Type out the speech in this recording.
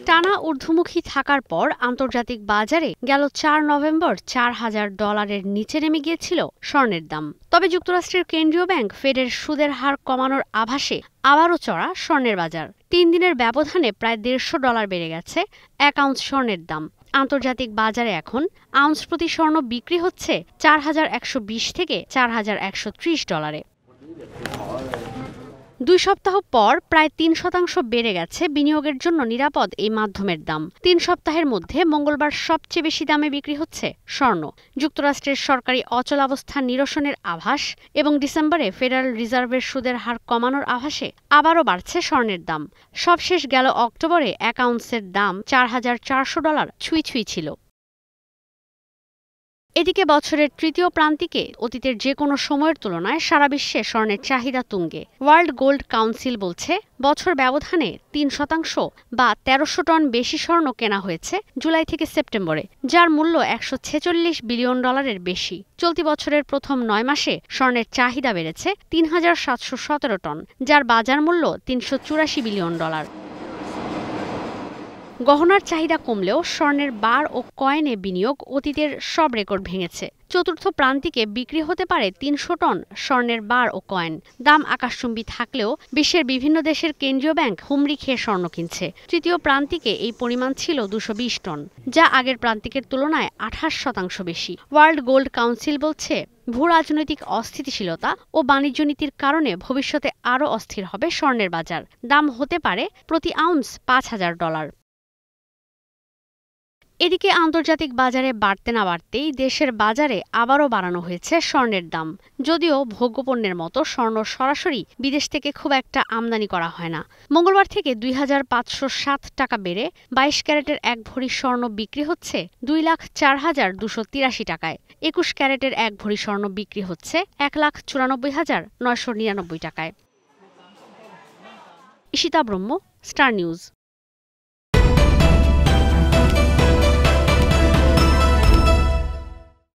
টানা ঊর্ধ্বমুখী থাকার পর আন্তর্জাতিক বাজারে গেল ৪ নভেম্বর $৪,০০০ নিচে নেমে গিয়েছিল স্বর্ণের দাম। তবে যুক্তরাষ্ট্রের কেন্দ্রীয় ব্যাংক ফেডের সুদের হার কমানোর আভাসে আবারও চড়া স্বর্ণের বাজার। ৩ দিনের ব্যবধানে প্রায় $১৫০ বেড়ে গেছে ১ আউন্স স্বর্ণের দাম। আন্তর্জাতিক বাজারে এখন আউন্স প্রতি স্বর্ণ বিক্রি হচ্ছে $৪,১২০ থেকে $৪,১৩০। ২ সপ্তাহ পর প্রায় ৩% বেড়ে গেছে বিনিয়োগের জন্য নিরাপদ এই মাধ্যমের দাম। ৩ সপ্তাহের মধ্যে মঙ্গলবার সবচেয়ে বেশি দামে বিক্রি হচ্ছে স্বর্ণ। যুক্তরাষ্ট্রের সরকারি অচলাবস্থা নিরসনের আভাস এবং ডিসেম্বরে ফেডারেল রিজার্ভের সুদের হার কমানোর আভাসে আবারও বাড়ছে স্বর্ণের দাম। সবশেষ গেল অক্টোবরে ১ আউন্সের দাম $৪,৪০০ ছুঁই ছিল। এদিকে বছরের তৃতীয় প্রান্তিকে অতীতের যে কোনো সময়ের তুলনায় সারা বিশ্বে স্বর্ণের চাহিদা তুঙ্গে। ওয়ার্ল্ড গোল্ড কাউন্সিল বলছে, বছর ব্যবধানে ৩% বা ১৩০০ টন বেশি স্বর্ণ কেনা হয়েছে জুলাই থেকে সেপ্টেম্বরে, যার মূল্য $১৪৬ বিলিয়ন বেশি। চলতি বছরের প্রথম ৯ মাসে স্বর্ণের চাহিদা বেড়েছে ৩,৭১৭ টন, যার বাজার মূল্য $৩৮৪ বিলিয়ন। গহনার চাহিদা কমলেও স্বর্ণের বার ও কয়েনে বিনিয়োগ অতীতের সব রেকর্ড ভেঙেছে। চতুর্থ প্রান্তিকে বিক্রি হতে পারে ৩০০ টন স্বর্ণের বার ও কয়েন। দাম আকাশচুম্বী থাকলেও বিশ্বের বিভিন্ন দেশের কেন্দ্রীয় ব্যাংক হুমড়ি খেয়ে স্বর্ণ কিনছে। তৃতীয় প্রান্তিকে এই পরিমাণ ছিল ২২০ টন, যা আগের প্রান্তিকের তুলনায় ২৮% বেশি। ওয়ার্ল্ড গোল্ড কাউন্সিল বলছে, ভূরাজনৈতিক অস্থিতিশীলতা ও বাণিজ্য নীতির কারণে ভবিষ্যতে আরও অস্থির হবে স্বর্ণের বাজার। দাম হতে পারে প্রতি আউন্স $৫,০০০। এদিকে আন্তর্জাতিক বাজারে বাড়তে না বাড়তেই দেশের বাজারে আবারও বাড়ানো হয়েছে স্বর্ণের দাম। যদিও ভোগ্যপণ্যের মতো স্বর্ণ সরাসরি বিদেশ থেকে খুব একটা আমদানি করা হয় না। মঙ্গলবার থেকে ২,৫০৭ টাকা বেড়ে ২২ ক্যারেটের ১ ভরি স্বর্ণ বিক্রি হচ্ছে ২,০৪,২৮৩ টাকায়। ২১ ক্যারেটের ১ ভরি স্বর্ণ বিক্রি হচ্ছে ১,৯৪,৯৯৯ টাকায়। ঈশিতা ব্রহ্ম, স্টার নিউজ।